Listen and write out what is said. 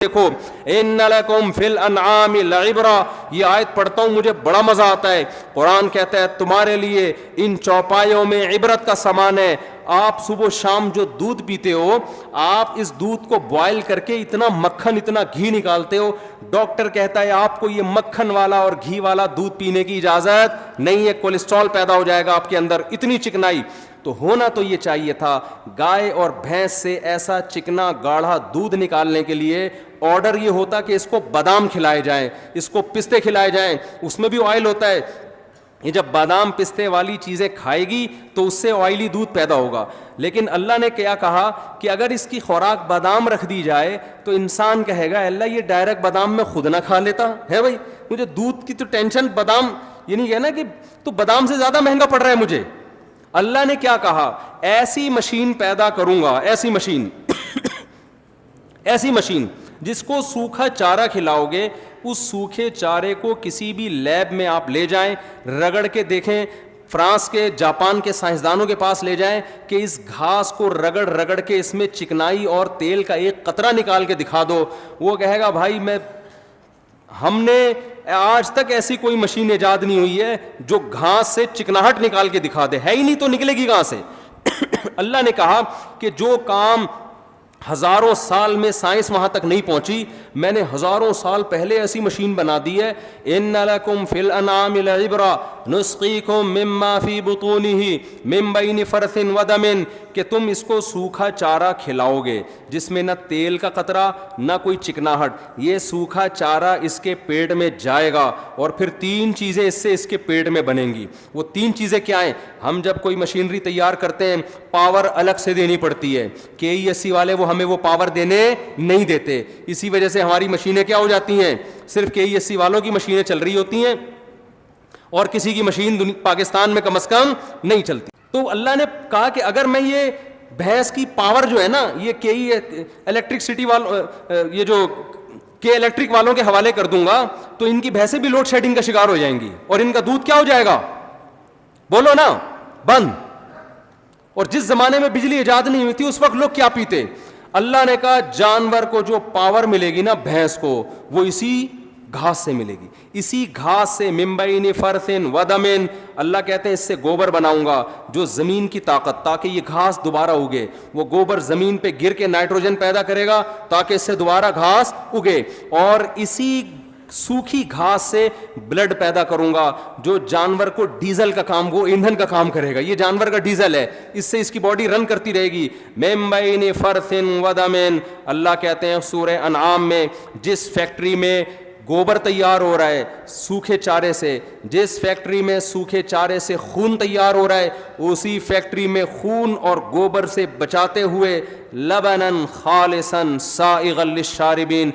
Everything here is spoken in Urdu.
دیکھو ان لکم فی الانعام لعبرہ، یہ آیت پڑھتا ہوں مجھے بڑا مزہ آتا ہے. قرآن کہتا ہے تمہارے لیے ان چوپایوں میں عبرت کا سامان ہے. آپ صبح و شام جو دودھ پیتے ہو، آپ اس دودھ کو بوائل کر کے اتنا مکھن اتنا گھی نکالتے ہو. ڈاکٹر کہتا ہے آپ کو یہ مکھن والا اور گھی والا دودھ پینے کی اجازت نہیں ہے، کولیسٹرول پیدا ہو جائے گا آپ کے اندر، اتنی چکنائی. تو ہونا تو یہ چاہیے تھا گائے اور بھینس سے ایسا چکنا گاڑھا دودھ نکالنے کے لیے آرڈر یہ ہوتا کہ اس کو بادام کھلائے جائیں، اس کو پستے کھلائے جائیں، اس میں بھی آئل ہوتا ہے. یہ جب بادام پستے والی چیزیں کھائے گی تو اس سے آئلی دودھ پیدا ہوگا. لیکن اللہ نے کیا کہا کہ اگر اس کی خوراک بادام رکھ دی جائے تو انسان کہے گا اللہ یہ ڈائریکٹ بادام میں خود نہ کھا لیتا ہے، بھائی مجھے دودھ کی تو ٹینشن، بادام یہ نہیں کہنا کہ تو بادام سے زیادہ مہنگا پڑ رہا ہے مجھے. اللہ نے کیا کہا ایسی مشین پیدا کروں گا، ایسی مشین ایسی مشین جس کو سوکھا چارہ کھلاؤ گے، اس سوکھے چارے کو کسی بھی لیب میں آپ لے جائیں، رگڑ کے دیکھیں، فرانس کے جاپان کے سائنسدانوں کے پاس لے جائیں کہ اس گھاس کو رگڑ رگڑ کے اس میں چکنائی اور تیل کا ایک قطرہ نکال کے دکھا دو. وہ کہے گا بھائی ہم نے آج تک ایسی کوئی مشین ایجاد نہیں ہوئی ہے جو گھاس سے چکناہٹ نکال کے دکھا دے، ہے ہی نہیں تو نکلے گی کہاں سے. اللہ نے کہا کہ جو کام ہزاروں سال میں سائنس وہاں تک نہیں پہنچی، میں نے ہزاروں سال پہلے ایسی مشین بنا دی ہے. ان لکم فی الانعام لعبرہ نسقیکم مما فی بطونہ من بین فرث ودم، کہ تم اس کو سوکھا چارہ کھلاؤ گے جس میں نہ تیل کا قطرہ نہ کوئی چکناہٹ. یہ سوکھا چارہ اس کے پیٹ میں جائے گا اور پھر 3 چیزیں اس سے اس کے پیٹ میں بنیں گی. وہ 3 چیزیں کیا ہیں؟ ہم جب کوئی مشینری تیار کرتے ہیں پاور الگ سے دینی پڑتی ہے، KESC والے وہ ہمیں وہ پاور دینے نہیں دیتے. اسی وجہ سے ہماری مشینیں کیا ہو جاتی ہیں، صرف KESC والوں کی مشینیں چل رہی ہوتی ہیں اور کسی کی مشین پاکستان میں کم از کم نہیں چلتی. تو اللہ نے کہا کہ اگر میں یہ بھینس کی پاور جو ہے نا، یہ الیکٹرکسٹی والوں، یہ جو الیکٹرک والوں کے حوالے کر دوں گا تو ان کی بھینسیں بھی لوڈ شیڈنگ کا شکار ہو جائیں گی اور ان کا دودھ کیا ہو جائے گا، بولو نا، بند. اور جس زمانے میں بجلی ایجاد نہیں ہوئی تھی اس وقت لوگ کیا پیتے؟ اللہ نے کہا جانور کو جو پاور ملے گی نا، بھینس کو، وہ اسی گھاس سے ملے گی، اسی گھاس سے من بین فرث ودم. اللہ کہتے ہیں اس سے گوبر بناؤں گا جو زمین کی طاقت، تاکہ یہ گھاس دوبارہ اگے. وہ گوبر زمین پہ گر کے نائٹروجن پیدا کرے گا تاکہ اس سے دوبارہ گھاس اگے. اور اسی سوکھی گھاس سے بلڈ پیدا کروں گا جو جانور کو ڈیزل کا کام، وہ ایندھن کا کام کرے گا. یہ جانور کا ڈیزل ہے، اس سے اس کی باڈی رن کرتی رہے گی. من بین فرث ودم. اللہ کہتے ہیں سورہ انعام میں جس فیکٹری میں گوبر تیار ہو رہا ہے سوکھے چارے سے، جس فیکٹری میں سوکھے چارے سے خون تیار ہو رہا ہے، اسی فیکٹری میں خون اور گوبر سے بچاتے ہوئے لبنا خالصا سائغا للشاربین،